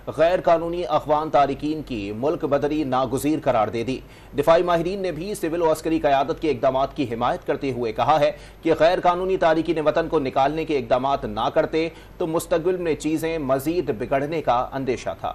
غیر قانونی افغان تارکین کی ملک بدری ناگزیر قرار دے دی۔ دفاعی ماہرین نے بھی سول و عسکری قیادت کے اقدامات کی حمایت کرتے ہوئے کہا ہے کہ غیر قانونی تارکین وطن کو نکالنے کے اقدامات نہ کرتے تو مستقبل میں چیزیں مزید بگڑنے کا اندیشہ تھا۔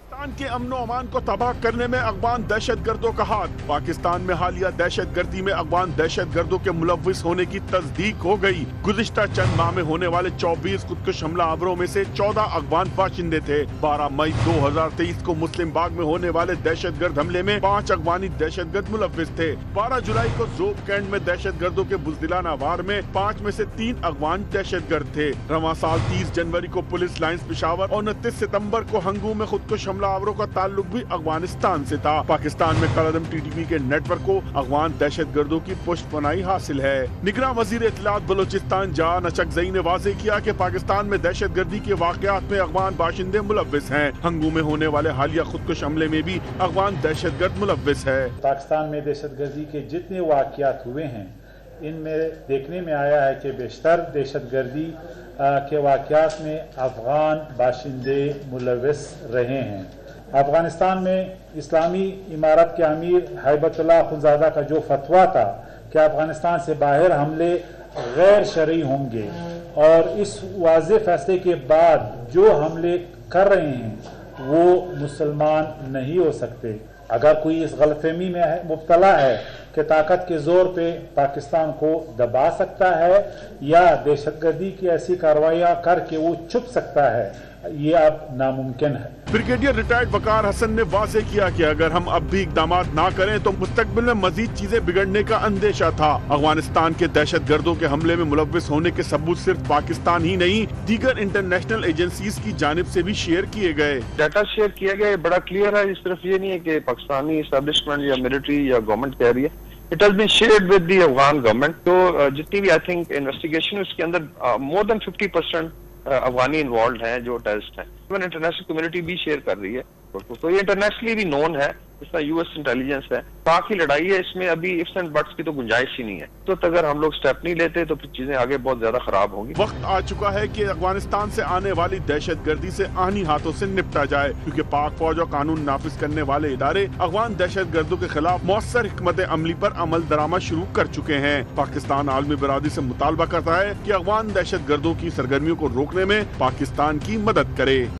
پاکستان کے امن و امان کو تباہ کرنے میں افغان دہشت گردوں کا ہاتھ۔ پاکستان میں حالیہ دہشت گردی میں افغان دہشت گردوں کے ملوث ہونے کی تصدیق ہو گئی۔ گزشتہ چند ماہ میں ہونے والے 24 خودکش حملہ آوروں میں سے 14 افغان باشندے تھے۔ 12 مئی 2023 کو مسلم باغ میں ہونے والے دہشت گرد حملے میں 5 افغانی دہشت گرد ملوث تھے۔ 12 جولائی کو زوب کینٹ میں دہشت گردوں کے بزدلانہ وار میں 5 میں سے 3 افغان دہشت گرد تھے۔ رواں سال 30 جنوری کو پولیس لائنز پشاور اور 29 ستمبر کو ہنگو میں خودکش حملہ آوروں کا تعلق بھی افغانستان سے تھا۔ پاکستان میں کالعدم ٹی ٹی پی کے نیٹ ورک کو افغان دہشت گردوں کی پشت پناہی حاصل ہے۔ نگراں وزیر اطلاعات بلوچستان جہان اچکزئی نے واضح کیا کہ پاکستان میں دہشت گردی کے واقعات میں افغان باشندے ملوث ہیں۔ ہنگو میں ہونے والے حالیہ خودکش حملے میں بھی افغان دہشت گرد ملوث ہے۔ پاکستان میں دہشت گردی کے جتنے واقعات ہوئے ہیں ان میں دیکھنے میں آیا ہے کہ بیشتر دہشت گردی کے واقعات میں افغان باشندے ملوث رہے ہیں۔ افغانستان میں اسلامی امارت کے امیر ہیبت اللہ خنزادہ کا جو فتویٰ تھا کہ افغانستان سے باہر حملے غیر شرعی ہوں گے، اور اس واضح فیصلے کے بعد جو حملے کر رہے ہیں وہ مسلمان نہیں ہو سکتے۔ اگر کوئی اس غلط فہمی میں مبتلا ہے کہ طاقت کے زور پہ پاکستان کو دبا سکتا ہے یا دہشت گردی کی ایسی کارروائیاں کر کے وہ چھپ سکتا ہے، یہ اب ناممکن ہے۔ بریگیڈیئر ریٹائرڈ وقار حسن نے واضح کیا کہ اگر ہم اب بھی اقدامات نہ کریں تو مستقبل میں مزید چیزیں بگڑنے کا اندیشہ تھا۔ افغانستان کے دہشت گردوں کے حملے میں ملوث ہونے کے ثبوت صرف پاکستان ہی نہیں، دیگر انٹرنیشنل ایجنسیز کی جانب سے بھی شیئر کیے گئے۔ ڈیٹا شیئر کیا گیا بڑا کلیئر ہے، صرف یہ نہیں ہے کہ پاکستانی اسٹیبلشمنٹ یا ملٹری یا گورنمنٹ کہہ رہی ہے، it has been shared with the Afghan government. تو جتنی بھی آئی تھنک انویسٹیگیشن اس کے اندر مور دین 50% افغانی انوالوڈ ہیں جو ٹیررسٹ ہیں۔ ایون انٹرنیشنل کمیونٹی بھی شیئر کر رہی ہے، تو یہ انٹرنیشنلی بھی نون ہے، اس طرح یو ایس انٹیلیجنس ہے۔ پاک کی لڑائی ہے، اس میں ابھی ifs اینڈ بٹس کی تو گنجائش ہی نہیں ہے، تو اگر ہم لوگ سٹیپ نہیں لیتے تو پھر چیزیں آگے بہت زیادہ خراب ہوں گی۔ وقت آ چکا ہے کہ افغانستان سے آنے والی دہشت گردی سے آہنی ہاتھوں سے نپٹا جائے، کیونکہ پاک فوج اور قانون نافذ کرنے والے ادارے افغان دہشت گردوں کے خلاف مؤثر حکمت عملی پر عمل درآمد شروع کر چکے ہیں۔ پاکستان عالمی برادری سے مطالبہ کرتا ہے کہ افغان دہشت گردوں کی سرگرمیوں کو روکنے میں پاکستان کی مدد کرے۔